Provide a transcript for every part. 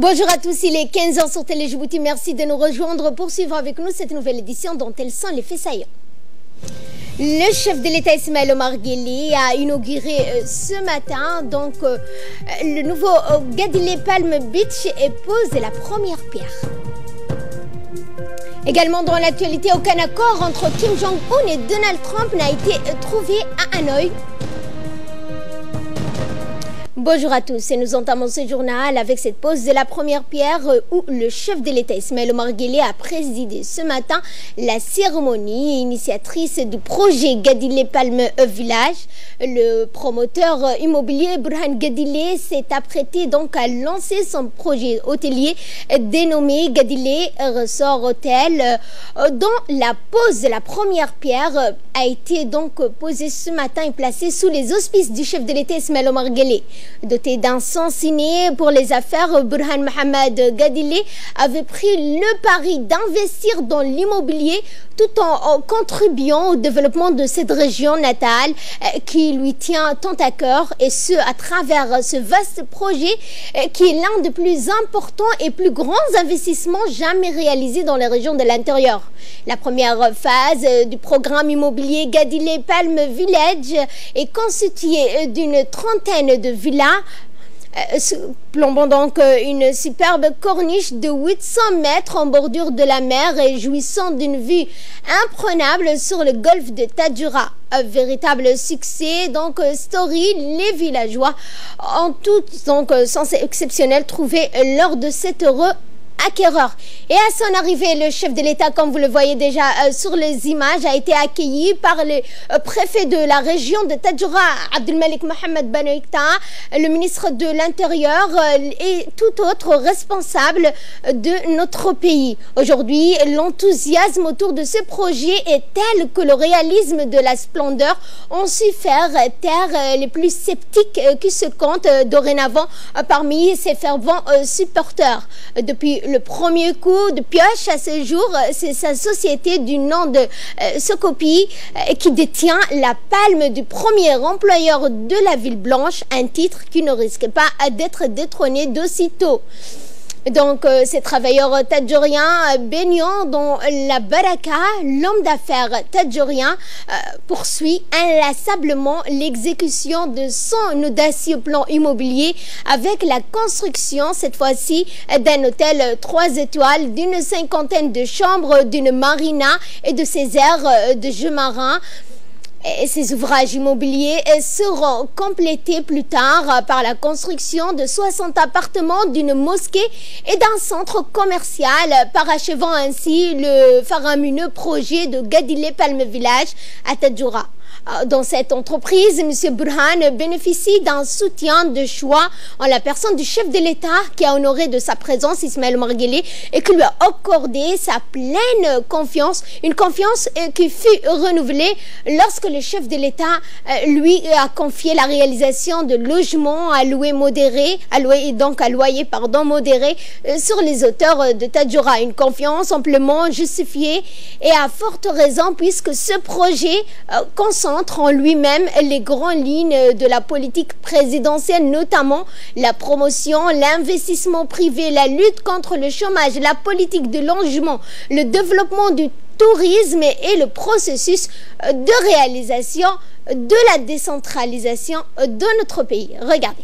Bonjour à tous, il est 15h sur Télé Djibouti. Merci de nous rejoindre pour suivre avec nous cette nouvelle édition dont elles sont les faits saillants. Le chef de l'État Ismaël Omar Guelleh a inauguré ce matin le nouveau Gadilé Palm Beach et pose la première pierre. Également dans l'actualité, aucun accord entre Kim Jong-un et Donald Trump n'a été trouvé à Hanoï. Bonjour à tous et nous entamons ce journal avec cette pose de la première pierre où le chef de l'État Ismaël Omar Guelleh a présidé ce matin la cérémonie initiatrice du projet Gadilé Palm Village. Le promoteur immobilier Burhan Gadilé s'est apprêté donc à lancer son projet hôtelier dénommé Gadilé Resort Hotel dont la pose de la première pierre a été donc posée ce matin et placée sous les auspices du chef de l'État Ismaël Omar Guelleh. Doté d'un sang signé pour les affaires, Burhan Mohamed Gadilé avait pris le pari d'investir dans l'immobilier tout en contribuant au développement de cette région natale qui lui tient tant à cœur, et ce à travers ce vaste projet qui est l'un des plus importants et plus grands investissements jamais réalisés dans les régions de l'intérieur. La première phase du programme immobilier Gadilé Palm Village est constituée d'une trentaine de villas plombant donc une superbe corniche de 800 mètres en bordure de la mer et jouissant d'une vue imprenable sur le golfe de Tadjoura. Un véritable succès, donc story, les villageois ont tous donc sens exceptionnel trouvé lors de cet heureux acquéreur. Et à son arrivée, le chef de l'État, comme vous le voyez déjà sur les images, a été accueilli par le préfet de la région de Tadjoura, Abdelmalik Mohamed Banoukta, le ministre de l'Intérieur et tout autre responsable de notre pays. Aujourd'hui, l'enthousiasme autour de ce projet est tel que le réalisme de la splendeur ont su faire taire les plus sceptiques qui se comptent dorénavant parmi ses fervents supporters. Depuis le premier coup de pioche à ce jour, c'est sa société du nom de Socopi qui détient la palme du premier employeur de la ville blanche, un titre qui ne risque pas d'être détrôné d'aussitôt. Donc, ces travailleurs tadjouriens baignant dans la baraka, l'homme d'affaires tadjourien poursuit inlassablement l'exécution de son audacieux plan immobilier avec la construction, cette fois-ci, d'un hôtel 3 étoiles, d'une cinquantaine de chambres, d'une marina et de ses aires de jeux marins. Et ces ouvrages immobiliers seront complétés plus tard par la construction de 60 appartements, d'une mosquée et d'un centre commercial, parachevant ainsi le faramineux projet de Gadilé Palm Village à Tadjoura. Dans cette entreprise, M. Burhan bénéficie d'un soutien de choix en la personne du chef de l'État qui a honoré de sa présence Ismaël Omar Guelleh et qui lui a accordé sa pleine confiance, une confiance qui fut renouvelée lorsque le chef de l'État lui a confié la réalisation de logements à loyer modéré, à loyer modéré sur les hauteurs de Tadjoura. Une confiance amplement justifiée et à forte raison puisque ce projet concentre en lui-même les grandes lignes de la politique présidentielle, notamment la promotion, l'investissement privé, la lutte contre le chômage, la politique de logement, le développement du tourisme et le processus de réalisation de la décentralisation de notre pays. Regardez.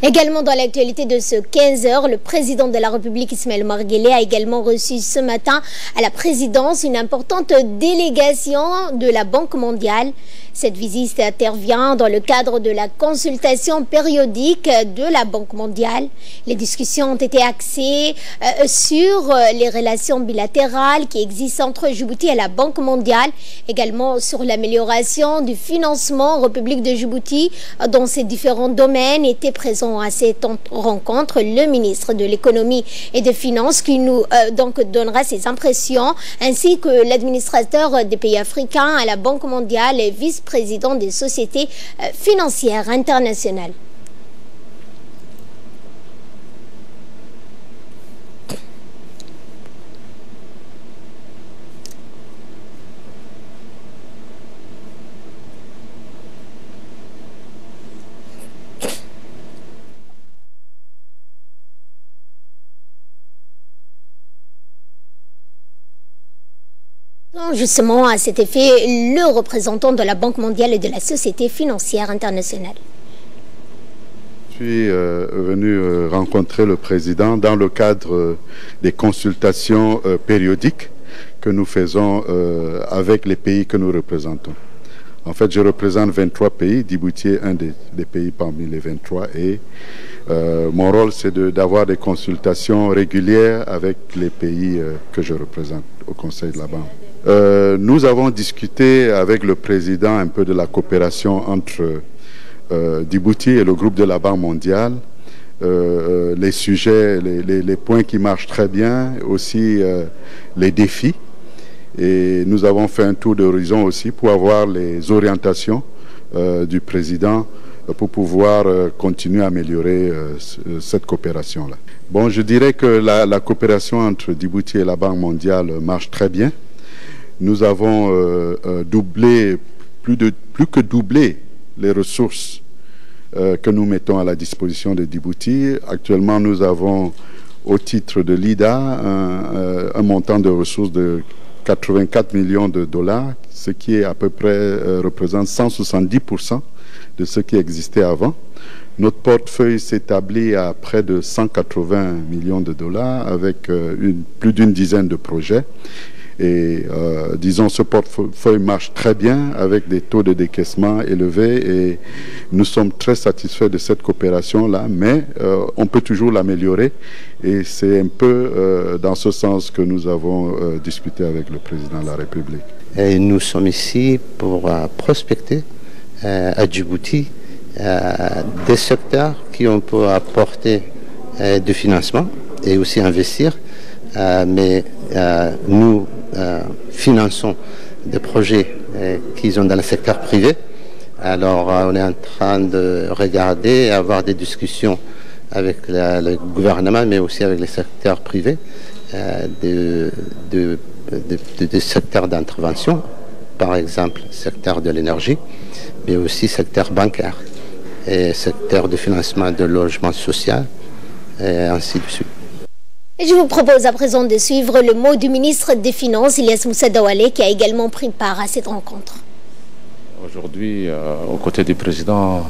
Également dans l'actualité de ce 15h, le président de la République Ismaël Omar Guelleh a également reçu ce matin à la présidence une importante délégation de la Banque mondiale. Cette visite intervient dans le cadre de la consultation périodique de la Banque mondiale. Les discussions ont été axées sur les relations bilatérales qui existent entre Djibouti et la Banque mondiale, également sur l'amélioration du financement en République de Djibouti dans ces différents domaines. Était présent à cette rencontre le ministre de l'économie et des finances qui nous donnera ses impressions, ainsi que l'administrateur des pays africains à la Banque mondiale et vice-président des sociétés financières internationales. Justement, à cet effet, le représentant de la Banque mondiale et de la Société financière internationale. Je suis venu rencontrer le président dans le cadre des consultations périodiques que nous faisons avec les pays que nous représentons. En fait, je représente 23 pays, Djibouti est un des pays parmi les 23 et mon rôle c'est d'avoir des consultations régulières avec les pays que je représente au Conseil de la Banque. Nous avons discuté avec le président un peu de la coopération entre Djibouti et le groupe de la Banque mondiale, les sujets, les points qui marchent très bien, aussi les défis. Et nous avons fait un tour d'horizon aussi pour avoir les orientations du président pour pouvoir continuer à améliorer cette coopération-là. Bon, je dirais que la coopération entre Djibouti et la Banque mondiale marche très bien. Nous avons doublé, plus que doublé les ressources que nous mettons à la disposition de Djibouti. Actuellement, nous avons au titre de l'IDA un montant de ressources de 84 millions de dollars, ce qui est à peu près représente 170% de ce qui existait avant. Notre portefeuille s'établit à près de 180 millions de dollars avec plus d'une dizaine de projets. Et disons, ce portefeuille marche très bien avec des taux de décaissement élevés et nous sommes très satisfaits de cette coopération-là, mais on peut toujours l'améliorer et c'est un peu dans ce sens que nous avons discuté avec le président de la République. Et nous sommes ici pour prospecter à Djibouti des secteurs qui ont pu apporter du financement et aussi investir, mais nous finançons des projets qui sont dans le secteur privé. Alors on est en train de regarder, avoir des discussions avec le gouvernement, mais aussi avec les secteurs privés, des secteurs d'intervention, par exemple secteur de l'énergie, mais aussi secteur bancaire et secteur de financement de logement social, et ainsi de suite. Et je vous propose à présent de suivre le mot du ministre des Finances, Ilyas Moussa Daoualé, qui a également pris part à cette rencontre. Aujourd'hui, aux côtés du président,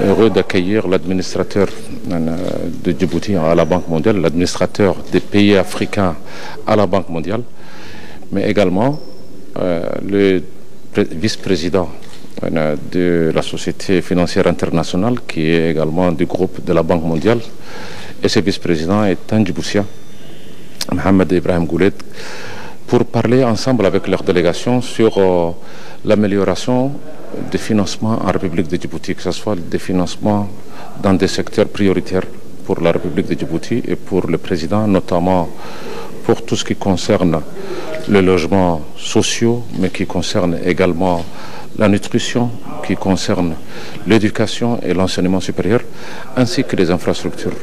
heureux d'accueillir l'administrateur de Djibouti à la Banque mondiale, l'administrateur des pays africains à la Banque mondiale, mais également le vice-président de la Société financière internationale, qui est également du groupe de la Banque mondiale. Et ce vice-président est un Djiboutien, Mohamed Ibrahim Goulet, pour parler ensemble avec leur délégation sur l'amélioration des financements en République de Djibouti, que ce soit des financements dans des secteurs prioritaires pour la République de Djibouti et pour le président, notamment pour tout ce qui concerne le logement social, mais qui concerne également la nutrition, qui concerne l'éducation et l'enseignement supérieur, ainsi que les infrastructures.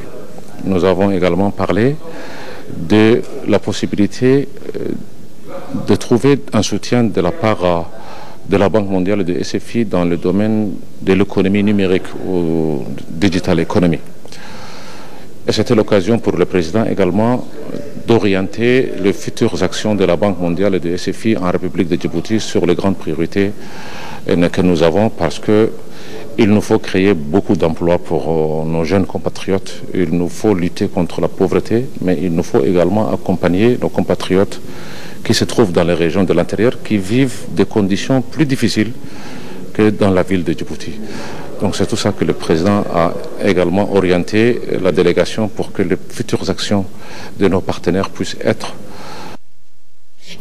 Nous avons également parlé de la possibilité de trouver un soutien de la part de la Banque mondiale et de SFI dans le domaine de l'économie numérique ou digital economy. Et c'était l'occasion pour le président également d'orienter les futures actions de la Banque mondiale et de SFI en République de Djibouti sur les grandes priorités que nous avons, parce que il nous faut créer beaucoup d'emplois pour nos jeunes compatriotes. Il nous faut lutter contre la pauvreté, mais il nous faut également accompagner nos compatriotes qui se trouvent dans les régions de l'intérieur, qui vivent des conditions plus difficiles que dans la ville de Djibouti. Donc c'est tout ça que le président a également orienté la délégation pour que les futures actions de nos partenaires puissent être.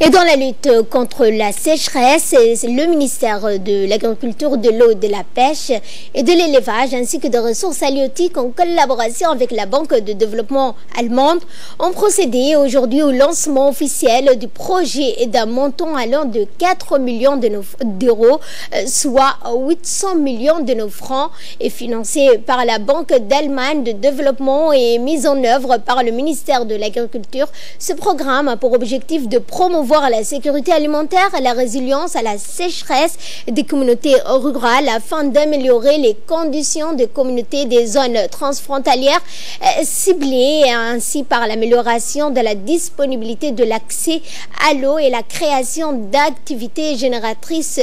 Et dans la lutte contre la sécheresse, le ministère de l'Agriculture, de l'eau, de la pêche et de l'élevage, ainsi que des ressources halieutiques en collaboration avec la Banque de développement allemande, ont procédé aujourd'hui au lancement officiel du projet d'un montant allant de 4 millions d'euros, soit 800 millions de nos francs, et financé par la Banque d'Allemagne de développement et mis en œuvre par le ministère de l'Agriculture. Ce programme a pour objectif de promouvoir la sécurité alimentaire, la résilience à la sécheresse des communautés rurales afin d'améliorer les conditions des communautés des zones transfrontalières, ciblées ainsi par l'amélioration de la disponibilité de l'accès à l'eau et la création d'activités génératrices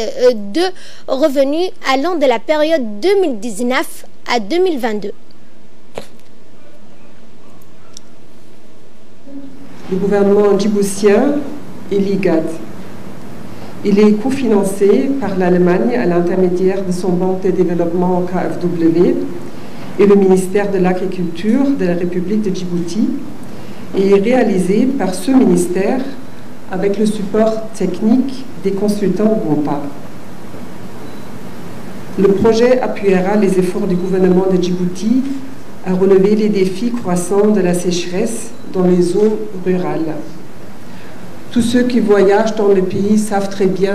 de revenus allant de la période 2019 à 2022. Le gouvernement djiboutien et l'IGAD. Il est cofinancé par l'Allemagne à l'intermédiaire de son banque de développement KfW et le ministère de l'Agriculture de la République de Djibouti et est réalisé par ce ministère avec le support technique des consultants GOPA. Le projet appuiera les efforts du gouvernement de Djibouti à relever les défis croissants de la sécheresse dans les zones rurales. Tous ceux qui voyagent dans le pays savent très bien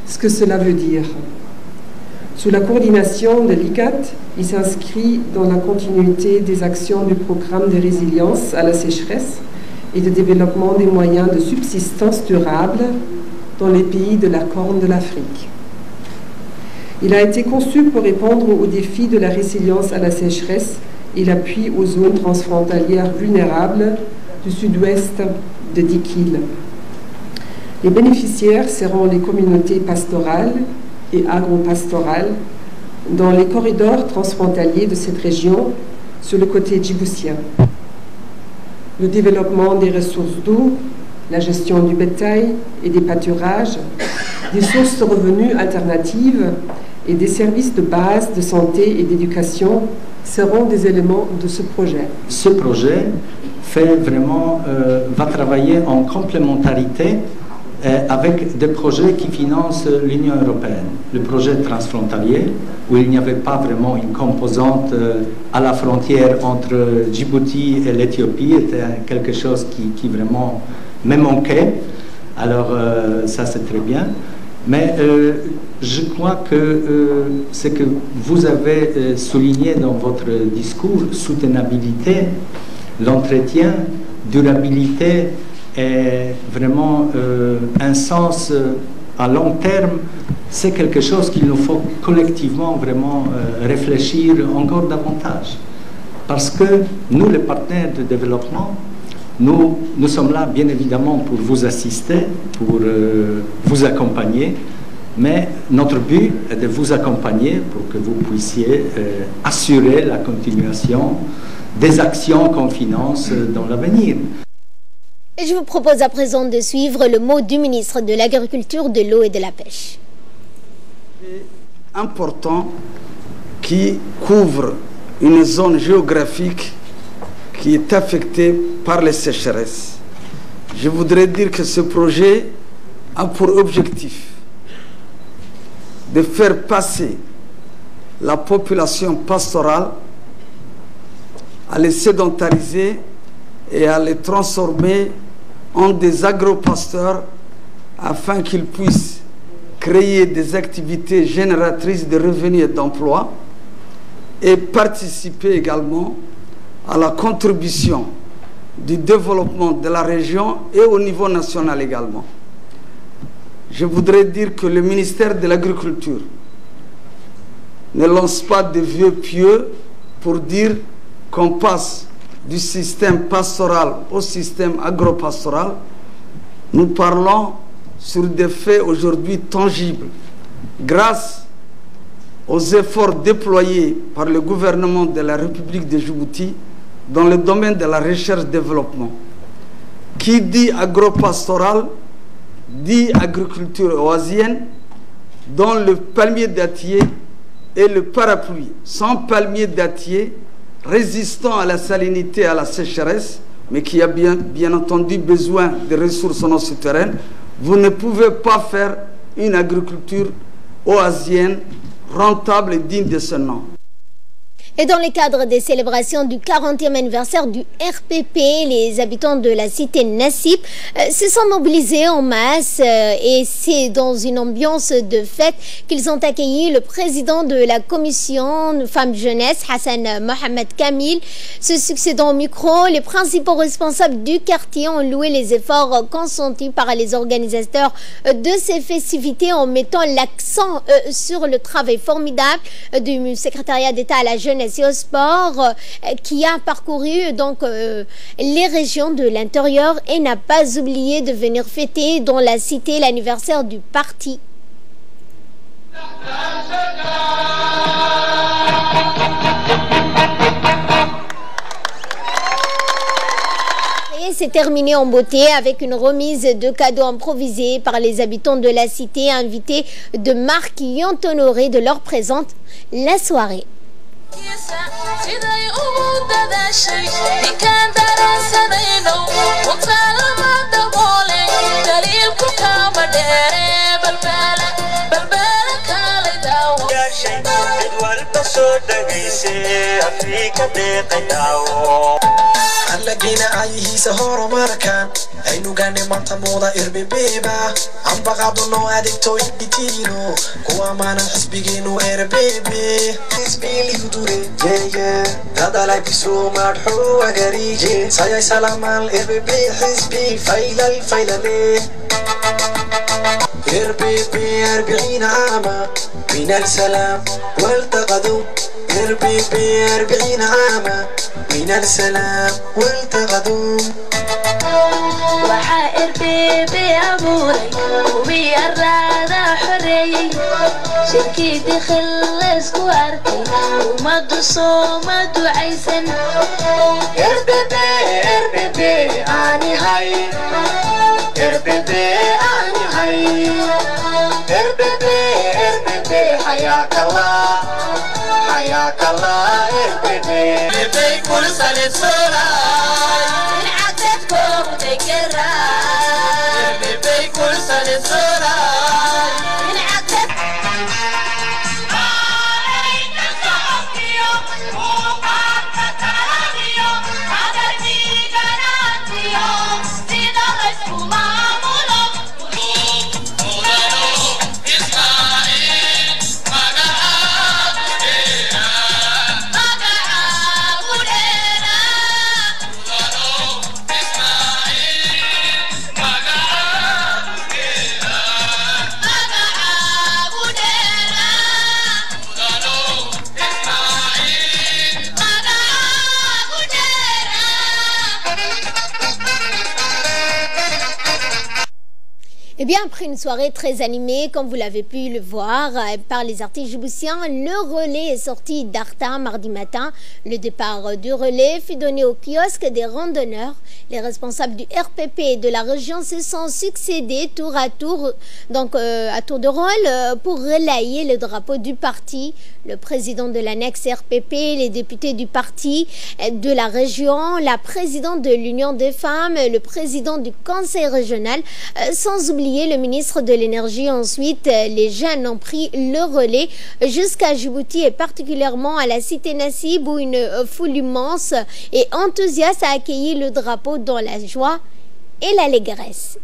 ce que cela veut dire. Sous la coordination de l'IGAD, il s'inscrit dans la continuité des actions du programme de résilience à la sécheresse et de développement des moyens de subsistance durable dans les pays de la Corne de l'Afrique. Il a été conçu pour répondre aux défis de la résilience à la sécheresse et l'appui aux zones transfrontalières vulnérables du sud-ouest de Dikil. Les bénéficiaires seront les communautés pastorales et agro-pastorales dans les corridors transfrontaliers de cette région sur le côté djiboutien. Le développement des ressources d'eau, la gestion du bétail et des pâturages, des sources de revenus alternatives et des services de base de santé et d'éducation seront des éléments de ce projet. Ce projet va travailler en complémentarité avec des projets qui financent l'Union européenne. Le projet transfrontalier, où il n'y avait pas vraiment une composante à la frontière entre Djibouti et l'Éthiopie, était quelque chose qui vraiment me manquait. Alors ça c'est très bien. Mais je crois que ce que vous avez souligné dans votre discours, soutenabilité, l'entretien, durabilité, est vraiment un sens à long terme, c'est quelque chose qu'il nous faut collectivement vraiment réfléchir encore davantage. Parce que nous, les partenaires de développement, nous sommes là bien évidemment pour vous assister, pour vous accompagner, mais notre but est de vous accompagner pour que vous puissiez assurer la continuation des actions qu'on finance dans l'avenir. Et je vous propose à présent de suivre le mot du ministre de l'Agriculture, de l'eau et de la pêche. Important qui couvre une zone géographique qui est affectée par les sécheresses. Je voudrais dire que ce projet a pour objectif de faire passer la population pastorale, à les sédentariser et à les transformer en des agropasteurs afin qu'ils puissent créer des activités génératrices de revenus et d'emplois et participer également à la contribution du développement de la région et au niveau national également. je voudrais dire que le ministère de l'Agriculture ne lance pas de vœux pieux pour dire qu'on passe du système pastoral au système agropastoral. Nous parlons sur des faits aujourd'hui tangibles, grâce aux efforts déployés par le gouvernement de la République de Djibouti dans le domaine de la recherche-développement. Qui dit agropastoral dit agriculture oasienne, dont le palmier dattier est le parapluie. Sans palmier dattier, résistant à la salinité et à la sécheresse, mais qui a bien entendu besoin de ressources non souterraines, vous ne pouvez pas faire une agriculture oasienne rentable et digne de ce nom. Et dans le cadre des célébrations du 40e anniversaire du RPP, les habitants de la cité Nassib se sont mobilisés en masse et c'est dans une ambiance de fête qu'ils ont accueilli le président de la commission Femmes-Jeunesse, Hassan Mohamed Kamil. Se succédant au micro, les principaux responsables du quartier ont loué les efforts consentis par les organisateurs de ces festivités en mettant l'accent sur le travail formidable du secrétariat d'État à la jeunesse et au sport qui a parcouru donc les régions de l'intérieur et n'a pas oublié de venir fêter dans la cité l'anniversaire du parti. C'est terminé en beauté avec une remise de cadeaux improvisés par les habitants de la cité invités de marques qui ont honoré de leur présence la soirée. allagina ayhiisa horumarkan aynu gaane maanta mooda RBB-ba amba qaadano adeegto itino kuwa maanan xisbigeenu RBB xisbiili dure yeye dadalay bisu madxu agarije sayay salamal RBB xisbi faylale RBB 40 عاما من السلام والتقدم RBB 40 عاما من السلام والتقدم وحا RBB أبوري وبي الرادة حريي شركي دخل اسكو أركي ومدو صومدو عيسن RBB آني هاي RBB آني هاي RBB حياك الله RBB كل سنة صلاة العتبكم تقرأ RBB كل سنة صلاة العتب عليك صوفيو وقعدت ترابيو هذا في قناتيو سيدا غسو معمولو Eh bien, après une soirée très animée, comme vous l'avez pu le voir, par les artistes djiboutiens, le relais est sorti d'Arta mardi matin. Le départ du relais fut donné au kiosque des randonneurs. Les responsables du RPP et de la région se sont succédés tour à tour, donc à tour de rôle, pour relayer le drapeau du parti. Le président de l'annexe RPP, les députés du parti de la région, la présidente de l'Union des femmes, le président du conseil régional, sans oublier le ministre de l'énergie. Ensuite, les jeunes ont pris le relais jusqu'à Djibouti et particulièrement à la cité Nassib où une foule immense et enthousiaste a accueilli le drapeau dans la joie et l'allégresse.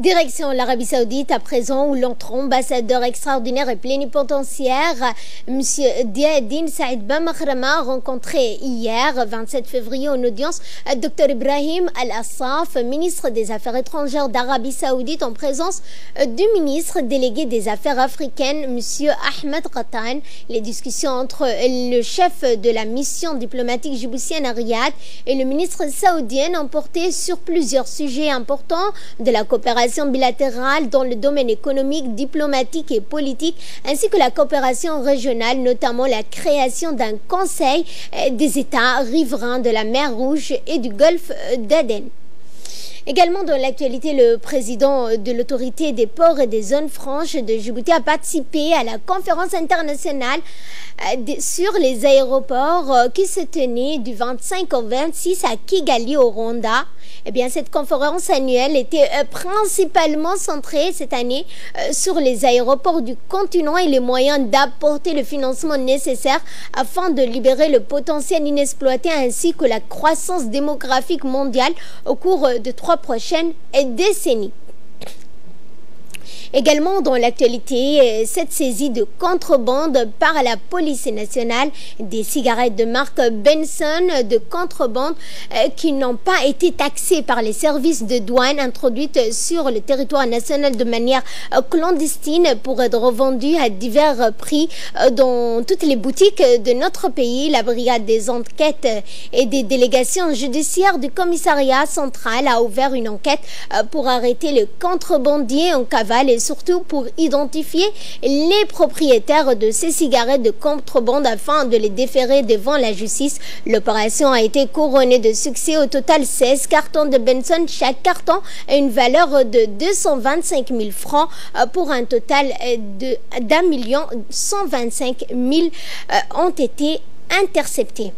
Direction l'Arabie Saoudite à présent, où notre ambassadeur extraordinaire et plénipotentiaire, M. Diadine Saïd Bamakhrama, a rencontré hier, 27 février, en audience, Dr Ibrahim Al-Assaf, ministre des Affaires étrangères d'Arabie Saoudite, en présence du ministre délégué des Affaires africaines, M. Ahmed Qatan. Les discussions entre le chef de la mission diplomatique djiboutienne à Riyad et le ministre saoudien ont porté sur plusieurs sujets importants de la coopération bilatérale dans le domaine économique, diplomatique et politique, ainsi que la coopération régionale, notamment la création d'un conseil des États riverains de la mer Rouge et du golfe d'Aden. Également dans l'actualité, le président de l'autorité des ports et des zones franches de Djibouti a participé à la conférence internationale sur les aéroports qui se tenait du 25 au 26 à Kigali au Rwanda. Eh bien, cette conférence annuelle était principalement centrée cette année sur les aéroports du continent et les moyens d'apporter le financement nécessaire afin de libérer le potentiel inexploité ainsi que la croissance démographique mondiale au cours de 3 prochaines décennies. Également dans l'actualité, cette saisie de contrebande par la police nationale des cigarettes de marque Benson de contrebande qui n'ont pas été taxées par les services de douane introduites sur le territoire national de manière clandestine pour être revendues à divers prix dans toutes les boutiques de notre pays. La brigade des enquêtes et des délégations judiciaires du commissariat central a ouvert une enquête pour arrêter les contrebandiers en cavale et surtout pour identifier les propriétaires de ces cigarettes de contrebande afin de les déférer devant la justice. L'opération a été couronnée de succès. Au total, 16 cartons de Benson. Chaque carton a une valeur de 225 000 francs pour un total de $1,125 000 ont été interceptés.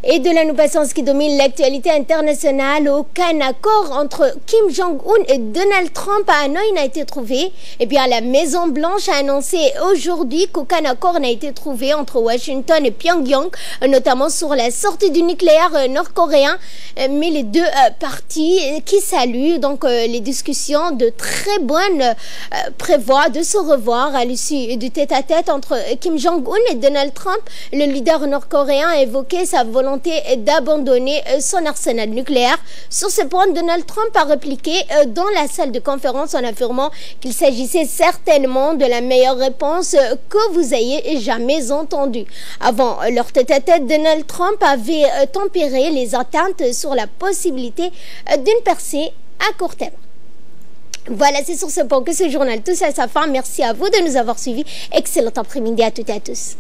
Et de là, nous passons à ce qui domine l'actualité internationale. Aucun accord entre Kim Jong-un et Donald Trump à Hanoï n'a été trouvé. Eh bien, la Maison-Blanche a annoncé aujourd'hui qu'aucun accord n'a été trouvé entre Washington et Pyongyang, notamment sur la sortie du nucléaire nord-coréen. Mais les deux parties qui saluent donc les discussions de très bonnes prévoient de se revoir à l'issue du tête-à-tête entre Kim Jong-un et Donald Trump. Le leader nord-coréen a évoqué sa volonté d'abandonner son arsenal nucléaire. Sur ce point, Donald Trump a répliqué dans la salle de conférence en affirmant qu'il s'agissait certainement de la meilleure réponse que vous ayez jamais entendue. Avant leur tête-à-tête, Donald Trump avait tempéré les attentes sur la possibilité d'une percée à court terme. Voilà, c'est sur ce point que ce journal touche à sa fin. Merci à vous de nous avoir suivis. Excellent après-midi à toutes et à tous.